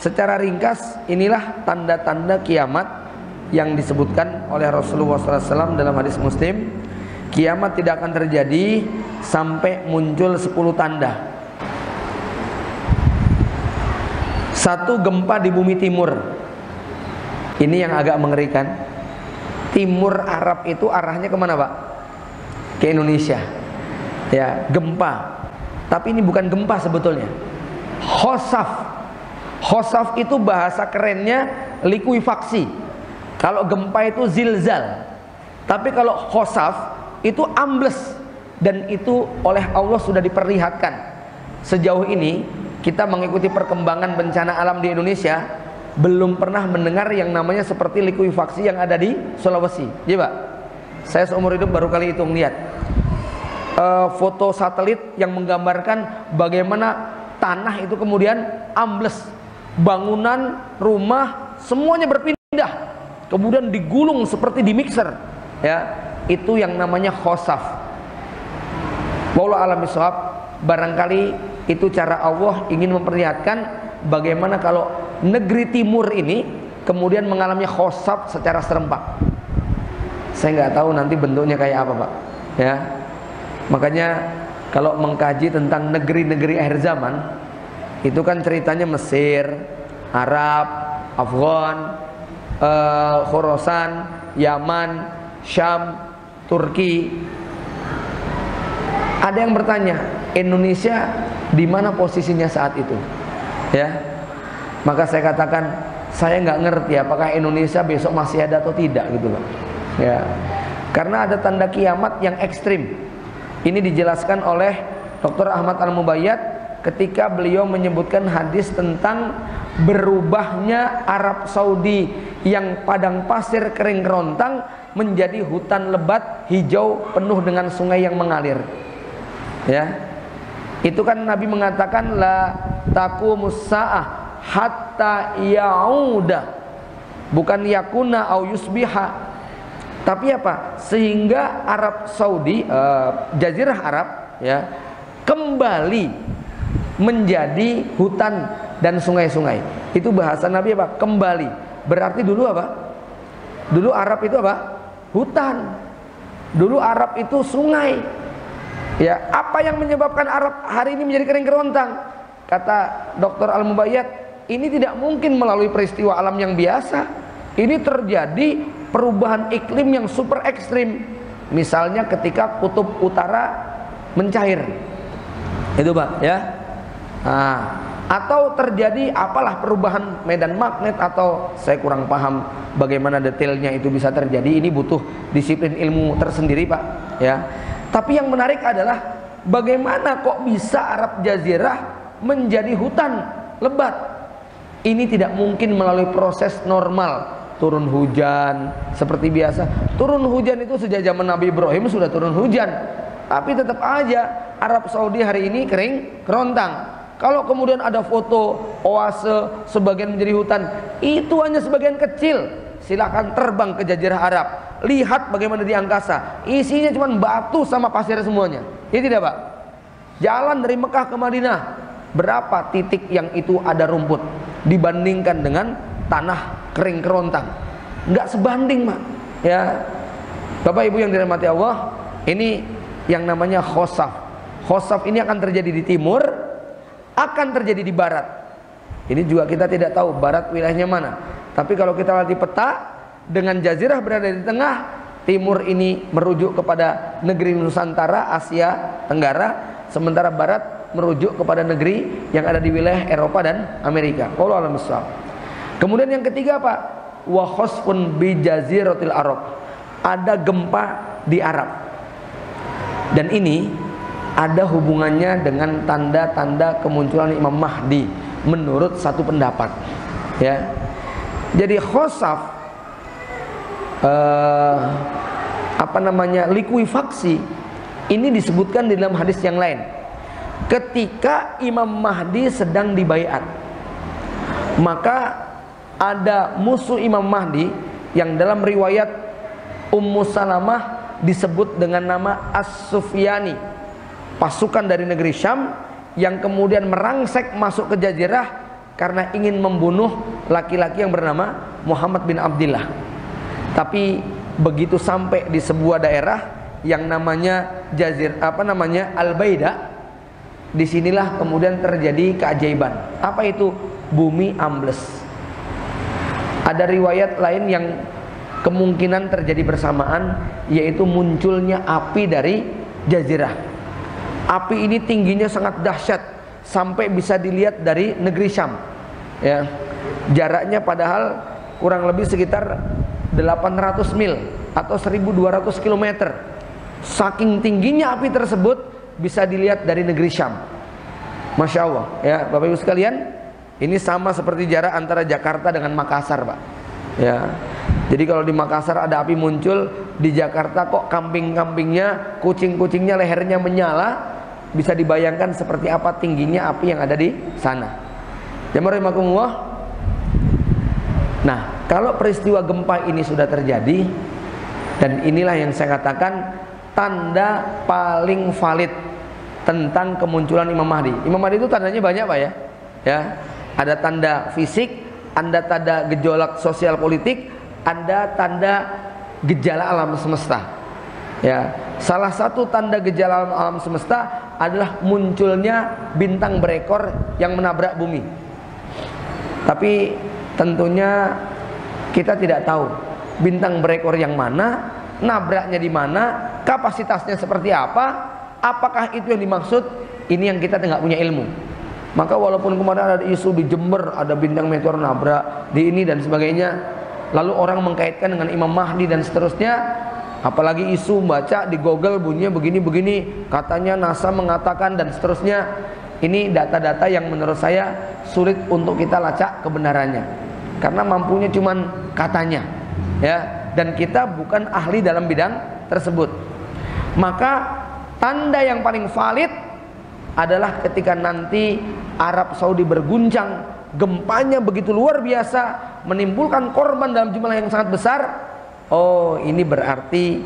secara ringkas inilah tanda-tanda kiamat yang disebutkan oleh Rasulullah SAW dalam hadis Muslim. Kiamat tidak akan terjadi sampai muncul 10 tanda. 1, gempa di bumi timur. Ini yang agak mengerikan. Timur Arab itu arahnya kemana, Pak? Ke Indonesia. Ya, gempa. Tapi ini bukan gempa sebetulnya. Khosaf. Khosaf itu bahasa kerennya likuifaksi. Kalau gempa itu zilzal. Tapi kalau khosaf itu ambles, dan itu oleh Allah sudah diperlihatkan. Sejauh ini kita mengikuti perkembangan bencana alam di Indonesia, belum pernah mendengar yang namanya seperti likuifaksi yang ada di Sulawesi. Iya, Pak? Saya seumur hidup baru kali itu melihat foto satelit yang menggambarkan bagaimana tanah itu kemudian ambles, bangunan, rumah, semuanya berpindah, kemudian digulung seperti di mixer. Ya, itu yang namanya khosaf. Wallahu a'lam bishawab. Barangkali itu cara Allah ingin memperlihatkan bagaimana kalau negeri timur ini kemudian mengalami khosaf secara serempak. Saya nggak tahu nanti bentuknya kayak apa, Pak. Ya, makanya kalau mengkaji tentang negeri-negeri akhir zaman, itu kan ceritanya Mesir, Arab, Afghan, Khorasan, Yaman, Syam, Turki. Ada yang bertanya, Indonesia di mana posisinya saat itu? Ya, maka saya katakan saya nggak ngerti apakah Indonesia besok masih ada atau tidak, gitu loh. Ya, karena ada tanda kiamat yang ekstrim. Ini dijelaskan oleh Dr. Ahmad Al-Mubayyad ketika beliau menyebutkan hadis tentang berubahnya Arab Saudi yang padang pasir kering kerontang menjadi hutan lebat hijau penuh dengan sungai yang mengalir. Ya, itu kan Nabi mengatakan la taqumus saah hatta yauda, bukan yakuna au yusbiha, tapi apa? Sehingga Arab Saudi, Jazirah Arab, ya, kembali menjadi hutan dan sungai-sungai. Itu bahasa Nabi apa? Kembali. Berarti dulu apa? Dulu Arab itu apa? Hutan. Dulu Arab itu sungai. Ya, apa yang menyebabkan Arab hari ini menjadi kering kerontang? Kata Dr. Al-Mubayyad, ini tidak mungkin melalui peristiwa alam yang biasa. Ini terjadi perubahan iklim yang super ekstrim. Misalnya ketika kutub utara mencair. Itu, Pak, ya. Nah, atau terjadi apalah perubahan medan magnet, atau saya kurang paham bagaimana detailnya itu bisa terjadi. Ini butuh disiplin ilmu tersendiri, Pak, ya. Tapi yang menarik adalah bagaimana kok bisa Arab Jazirah menjadi hutan lebat. Ini tidak mungkin melalui proses normal, turun hujan seperti biasa. Turun hujan itu sejak zaman Nabi Ibrahim sudah turun hujan. Tapi tetap aja Arab Saudi hari ini kering kerontang. Kalau kemudian ada foto oase sebagian menjadi hutan, itu hanya sebagian kecil. Silahkan terbang ke Jazirah Arab, lihat bagaimana di angkasa, isinya cuma batu sama pasir semuanya. Ini tidak, Pak? Jalan dari Mekah ke Madinah, berapa titik yang itu ada rumput dibandingkan dengan tanah kering kerontang? Nggak sebanding, Pak. Ya, Bapak Ibu yang dirahmati Allah, ini yang namanya khosaf. Khosaf ini akan terjadi di timur, akan terjadi di barat. Ini juga kita tidak tahu barat wilayahnya mana. Tapi kalau kita lihat di peta, dengan Jazirah berada di tengah, timur ini merujuk kepada negeri Nusantara, Asia Tenggara, sementara barat merujuk kepada negeri yang ada di wilayah Eropa dan Amerika. Wallahu a'lam bishawab. Kemudian yang ketiga, Pak, wa khosfun bi jaziratil Arab. Ada gempa di Arab. Dan ini ada hubungannya dengan tanda-tanda kemunculan Imam Mahdi menurut satu pendapat. Ya. Jadi khosaf, likuifaksi ini disebutkan di dalam hadis yang lain. Ketika Imam Mahdi sedang dibaiat, maka ada musuh Imam Mahdi yang dalam riwayat Ummu Salamah disebut dengan nama As-Sufyani, pasukan dari negeri Syam yang kemudian merangsek masuk ke Jazirah karena ingin membunuh laki-laki yang bernama Muhammad bin Abdillah. Tapi begitu sampai di sebuah daerah yang namanya Al-Baida, disinilah kemudian terjadi keajaiban. Apa itu? Bumi ambles. Ada riwayat lain yang kemungkinan terjadi bersamaan, yaitu munculnya api dari jazirah. Api ini tingginya sangat dahsyat, sampai bisa dilihat dari negeri Syam. Ya, jaraknya padahal kurang lebih sekitar 800 mil atau 1200 km. Saking tingginya api tersebut bisa dilihat dari negeri Syam. Masya Allah, ya Bapak Ibu sekalian, ini sama seperti jarak antara Jakarta dengan Makassar, Pak. Ya, jadi kalau di Makassar ada api muncul, di Jakarta kok kambing-kambingnya, kucing-kucingnya lehernya menyala. Bisa dibayangkan seperti apa tingginya api yang ada di sana. Jamaah rahimakumullah. Nah, kalau peristiwa gempa ini sudah terjadi, dan inilah yang saya katakan tanda paling valid tentang kemunculan Imam Mahdi. Imam Mahdi itu tandanya banyak, Pak, ya. Ya, ada tanda fisik, ada tanda gejolak sosial politik, ada tanda gejala alam semesta. Ya, salah satu tanda gejala alam semesta adalah munculnya bintang berekor yang menabrak bumi. Tapi tentunya kita tidak tahu bintang berekor yang mana, nabraknya di mana, kapasitasnya seperti apa, apakah itu yang dimaksud. Ini yang kita tidak punya ilmu. Maka walaupun kemarin ada isu di Jember ada bintang meteor nabrak di ini dan sebagainya, lalu orang mengkaitkan dengan Imam Mahdi dan seterusnya, apalagi isu baca di Google bunyinya begini-begini, katanya NASA mengatakan dan seterusnya. Ini data-data yang menurut saya sulit untuk kita lacak kebenarannya, karena mampunya cuman katanya, ya, dan kita bukan ahli dalam bidang tersebut. Maka tanda yang paling valid adalah ketika nanti Arab Saudi berguncang, gempanya begitu luar biasa, menimbulkan korban dalam jumlah yang sangat besar. Oh, ini berarti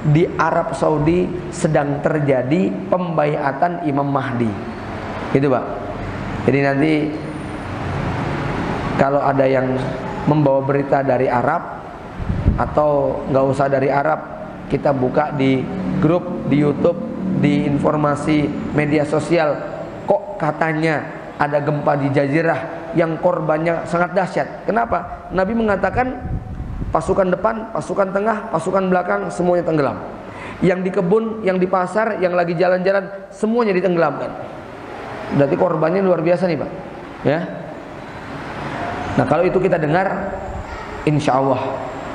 di Arab Saudi sedang terjadi pembaiatan Imam Mahdi. Gitu, Pak. Jadi nanti kalau ada yang membawa berita dari Arab atau nggak usah dari Arab, kita buka di grup, di YouTube, di informasi media sosial, kok katanya ada gempa di Jazirah yang korbannya sangat dahsyat. Kenapa? Nabi mengatakan pasukan depan, pasukan tengah, pasukan belakang semuanya tenggelam. Yang di kebun, yang di pasar, yang lagi jalan-jalan semuanya ditenggelamkan. Berarti korbannya luar biasa nih, Pak. Ya. Nah, kalau itu kita dengar, insya Allah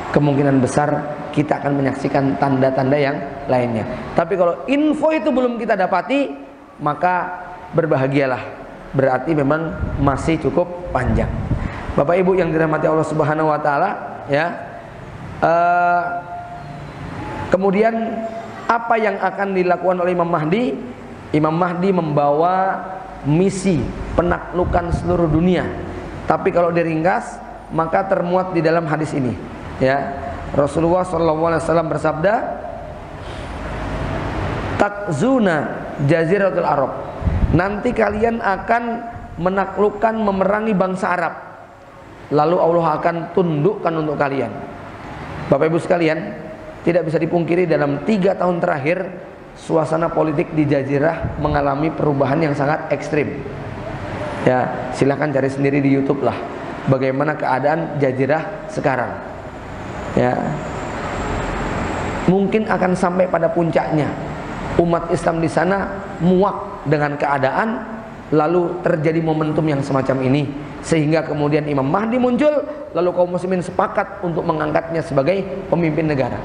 kemungkinan besar kita akan menyaksikan tanda-tanda yang lainnya. Tapi kalau info itu belum kita dapati, maka berbahagialah. Berarti memang masih cukup panjang. Bapak Ibu yang dirahmati Allah Subhanahu wa taala, ya. Kemudian apa yang akan dilakukan oleh Imam Mahdi? Imam Mahdi membawa misi penaklukan seluruh dunia. Tapi kalau diringkas, maka termuat di dalam hadis ini, ya. Rasulullah SAW bersabda, takzuna jaziratul Arab. Nanti kalian akan menaklukkan, memerangi bangsa Arab. Lalu Allah akan tundukkan untuk kalian. Bapak Ibu sekalian, tidak bisa dipungkiri dalam 3 tahun terakhir suasana politik di Jazirah mengalami perubahan yang sangat ekstrim. Ya, silahkan cari sendiri di YouTube lah bagaimana keadaan Jazirah sekarang. Ya, mungkin akan sampai pada puncaknya. Umat Islam di sana muak dengan keadaan, lalu terjadi momentum yang semacam ini, sehingga kemudian Imam Mahdi muncul, lalu kaum muslimin sepakat untuk mengangkatnya sebagai pemimpin negara.